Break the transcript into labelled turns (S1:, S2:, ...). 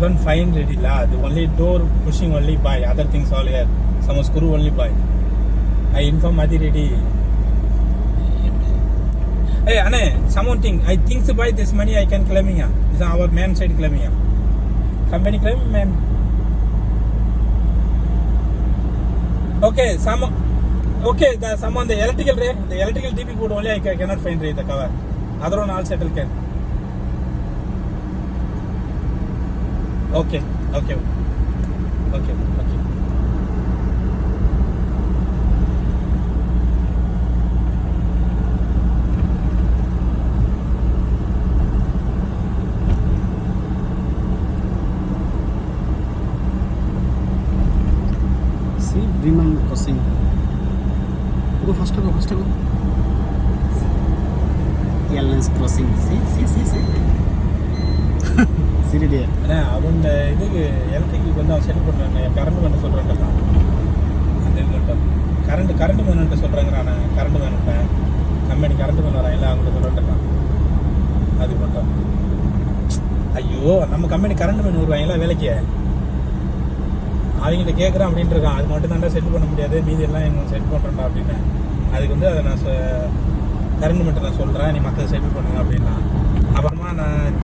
S1: one fine ready la. The only door pushing only by. Other things all here. Some screw only by. I inform Adi ready. Hey, Ane, someone think. I think to buy this money I can claim here. This is our man side claim here. Company claim man. Okay, okay, someone the electrical DP code only I cannot find the cover. Other one all settle can. Okay.
S2: See, Bremen crossing. Go faster. Airlines crossing. See. See dear.
S1: அவங்க இதுக்கு electric வந்து அவன் settle பண்ணுறாங்க. Current பண்ண சொல்கிறேன்டா. அந்த இது மட்டும் current வேணுன்ட்டு சொல்கிறாங்க. நான் கரண்ட் வேணுட்டேன். கம்பெனி கரண்ட் பண்ண வராங்களா அவங்கள்ட்ட சொல்கிறேன்டா. அது மட்டும். ஐயோ, நம்ம கம்பெனி கரண்ட் பண்ணி வருவாங்களா வேலைக்கு? அவங்ககிட்ட கேட்குறேன் அப்படின்ட்டு இருக்கான். அது மட்டும் தான்டா செட்டில் பண்ண முடியாது, மீதி எல்லாம் எங்களுக்கு செட்டில் பண்ணுறேன்டா அப்படின்னு. அதுக்கு வந்து அதை நான் கரண்ட் மட்டும் நான் சொல்கிறேன், நீ மற்ற செட்டில் பண்ணுங்க அப்படின்னா. அப்புறமா நான்